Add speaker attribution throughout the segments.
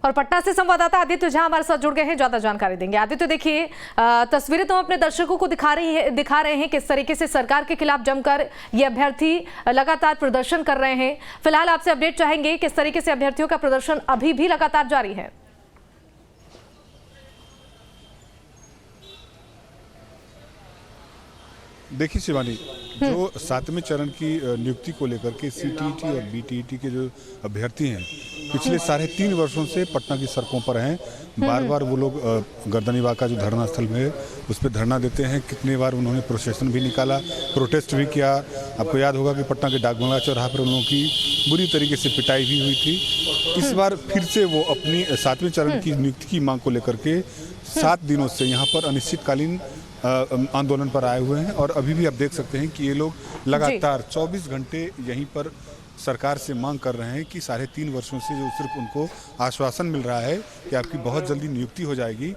Speaker 1: और पटना से संवाददाता आदित्य झा हमारे साथ जुड़ गए हैं, ज्यादा जानकारी देंगे। आदित्य, देखिए तस्वीरें तो अपने दर्शकों को दिखा रहे हैं किस तरीके से सरकार के खिलाफ जमकर ये अभ्यर्थी लगातार प्रदर्शन कर रहे हैं। फिलहाल आपसे अपडेट चाहेंगे, किस तरीके से अभ्यर्थियों का प्रदर्शन अभी भी लगातार जारी है?
Speaker 2: देखिए शिवानी, जो 7वें चरण की नियुक्ति को लेकर के सीटीईटी और बीटीईटी के जो अभ्यर्थी हैं, पिछले 3.5 वर्षों से पटना की सड़कों पर हैं। बार बार वो लोग गर्दनीबाग का जो धरना स्थल में है उस पर धरना देते हैं। कितने बार उन्होंने प्रोसेशन भी निकाला, प्रोटेस्ट भी किया। आपको याद होगा कि पटना के डाकबंगला चौराहा पर उन लोगों की बुरी तरीके से पिटाई भी हुई थी। इस बार फिर से वो अपनी 7वें चरण की नियुक्ति की मांग को लेकर के 7 दिनों से यहाँ पर अनिश्चितकालीन आंदोलन पर आए हुए हैं। और अभी भी आप देख सकते हैं कि ये लोग लगातार 24 घंटे यहीं पर सरकार से मांग कर रहे हैं कि 3.5 वर्षों से जो सिर्फ उनको आश्वासन मिल रहा है कि आपकी बहुत जल्दी नियुक्ति हो जाएगी,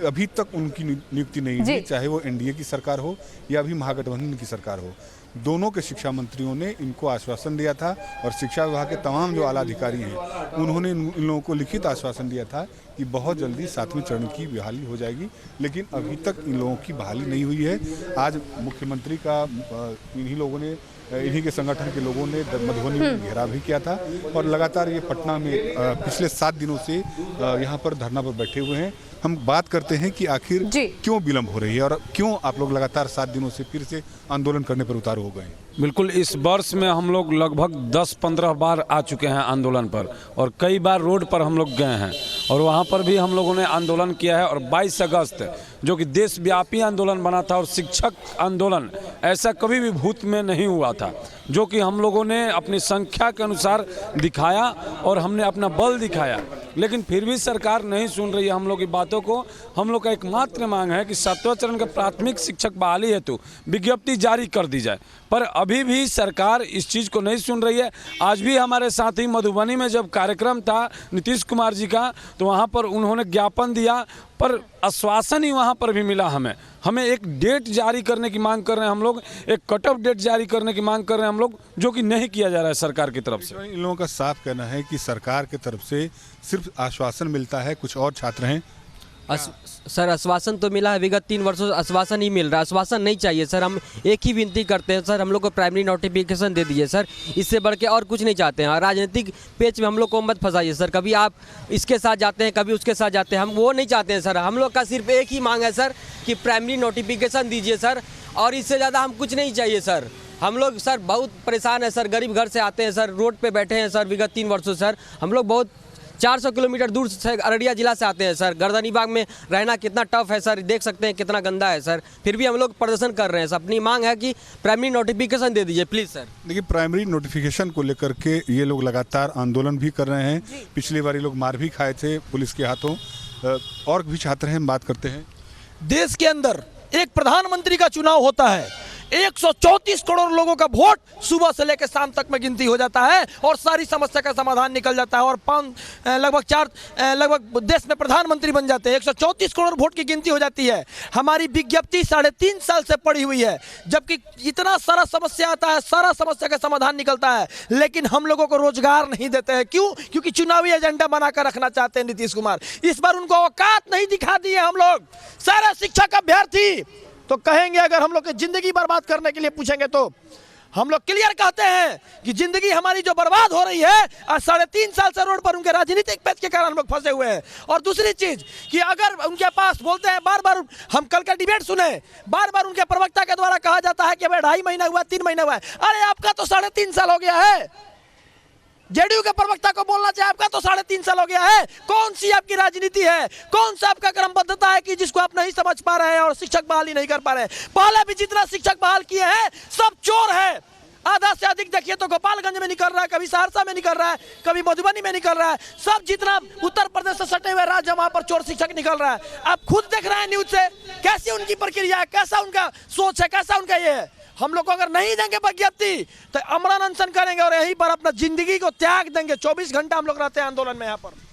Speaker 2: अभी तक उनकी नियुक्ति नहीं हुई। चाहे वो एनडीए की सरकार हो या अभी महागठबंधन की सरकार हो, दोनों के शिक्षा मंत्रियों ने इनको आश्वासन दिया था। और शिक्षा विभाग के तमाम जो आला अधिकारी हैं उन्होंने इन लोगों को लिखित आश्वासन दिया था कि बहुत जल्दी 7वें चरण की बहाली हो जाएगी। लेकिन अभी तक इन लोगों की बहाली नहीं हुई है। आज मुख्यमंत्री का इन्हीं के संगठन के लोगों ने मधुबनी में घेराव भी किया था और लगातार ये पटना में पिछले 7 दिनों से यहाँ पर धरना पर बैठे हुए हैं। हम बात करते हैं कि आखिर क्यों विलंब हो रही है और क्यों आप लोग लगातार 7 दिनों से फिर से आंदोलन करने पर उतारू हो गए हैं।
Speaker 3: बिल्कुल, इस वर्ष में हम लोग लगभग 10-15 बार आ चुके हैं आंदोलन पर और कई बार रोड पर हम लोग गए हैं और वहाँ पर भी हम लोगों ने आंदोलन किया है। और 22 अगस्त जो कि देशव्यापी आंदोलन बना था और शिक्षक आंदोलन ऐसा कभी भी भूत में नहीं हुआ था, जो कि हम लोगों ने अपनी संख्या के अनुसार दिखाया और हमने अपना बल दिखाया। लेकिन फिर भी सरकार नहीं सुन रही है हम लोग की बातों को। हम लोग का एकमात्र मांग है कि 7वें चरण के प्राथमिक शिक्षक बहाली हेतु विज्ञप्ति जारी कर दी जाए, पर अभी भी सरकार इस चीज़ को नहीं सुन रही है। आज भी हमारे साथी मधुबनी में जब कार्यक्रम था नीतीश कुमार जी का, तो वहाँ पर उन्होंने ज्ञापन दिया, पर आश्वासन ही वहाँ पर भी मिला। हमें एक डेट जारी करने की मांग कर रहे हैं हम लोग, एक कट ऑफ डेट जारी करने की मांग कर रहे हैं हम लोग, जो कि नहीं किया जा रहा है सरकार की तरफ से।
Speaker 2: इन लोगों का साफ कहना है कि सरकार की तरफ से सिर्फ आश्वासन मिलता है। कुछ और छात्र हैं
Speaker 4: सर, आश्वासन तो मिला है, विगत 3 वर्षों से आश्वासन ही मिल रहा है। आश्वासन नहीं चाहिए सर, हम एक ही विनती करते हैं सर, हम लोग को प्राइमरी नोटिफिकेशन दे दीजिए सर, इससे बढ़ के और कुछ नहीं चाहते हैं। राजनीतिक पेच में हम लोग को मत फंसाइए सर, कभी आप इसके साथ जाते हैं कभी उसके साथ जाते हैं, हम वो नहीं चाहते हैं सर। हम लोग का सिर्फ एक ही मांग है सर कि प्राइमरी नोटिफिकेशन दीजिए सर, और इससे ज़्यादा हम कुछ नहीं चाहिए सर। हम लोग सर बहुत परेशान है सर, गरीब घर से आते हैं सर, रोड पे बैठे हैं सर विगत 3 वर्षों सर। हम लोग बहुत 400 किलोमीटर दूर से अररिया जिला से आते हैं सर। गर्दनीबाग में रहना कितना टफ है सर, देख सकते हैं कितना गंदा है सर, फिर भी हम लोग प्रदर्शन कर रहे हैं सर। अपनी मांग है कि प्राइमरी नोटिफिकेशन दे दीजिए प्लीज़ सर।
Speaker 2: देखिए, प्राइमरी नोटिफिकेशन को लेकर के ये लोग लगातार आंदोलन भी कर रहे हैं। पिछली बार ये लोग मार भी खाए थे पुलिस के हाथों। और भी छात्र हैं, बात करते हैं।
Speaker 5: देश के अंदर एक प्रधानमंत्री का चुनाव होता है, 134 करोड़ लोगों का वोट सुबह से लेकर शाम तक में गिनती हो जाता है और सारी समस्या का समाधान निकल जाता है और लगभग देश में प्रधानमंत्री बन जाते हैं। 134 करोड़ वोट की गिनती हो जाती है। हमारी विज्ञप्ति 3.5 साल से पड़ी हुई है, जबकि इतना सारा समस्या आता है, सारा समस्या का समाधान निकलता है, लेकिन हम लोगों को रोजगार नहीं देते हैं। क्यों? क्योंकि चुनावी एजेंडा बनाकर रखना चाहते हैं नीतीश कुमार। इस बार उनको औकात नहीं दिखा दी है। हम लोग सारे शिक्षक अभ्यर्थी तो कहेंगे, अगर हम लोग की जिंदगी बर्बाद करने के लिए पूछेंगे तो हम लोग क्लियर कहते हैं कि जिंदगी हमारी जो बर्बाद हो रही है, आज 3.5 साल से रोड पर उनके राजनीतिक पेच के कारण हम लोग फंसे हुए हैं। और दूसरी चीज कि अगर उनके पास बोलते हैं, बार बार हम कल का डिबेट सुने, बार बार उनके प्रवक्ता के द्वारा कहा जाता है कि अभी 2.5 महीना हुआ, 3 महीना हुआ है। अरे आपका तो 3.5 साल हो गया है। जेडीयू के प्रवक्ता को बोलना चाहिए, आपका तो 3.5 साल हो गया है। कौन सी आपकी राजनीति है, कौन सा आपका क्रमबद्धता है कि जिसको आप नहीं समझ पा रहे हैं और शिक्षक बहाली नहीं कर पा रहे हैं। पहले भी जितना शिक्षक बहाल किए हैं सब चोर है। आधा से अधिक देखिए तो गोपालगंज में निकल रहा है, कभी सहरसा में निकल रहा है, कभी मधुबनी में निकल रहा है। सब जितना उत्तर प्रदेश से सटे हुए राज्य, वहां पर चोर शिक्षक निकल रहा है। आप खुद देख रहे हैं न्यूज से कैसी उनकी प्रक्रिया है, कैसा उनका सोच है, कैसा उनका ये है। हम लोग को अगर नहीं देंगे विज्ञप्ति तो अमरण अनशन करेंगे और यहीं पर अपना जिंदगी को त्याग देंगे। 24 घंटा हम लोग रहते हैं आंदोलन में यहाँ पर।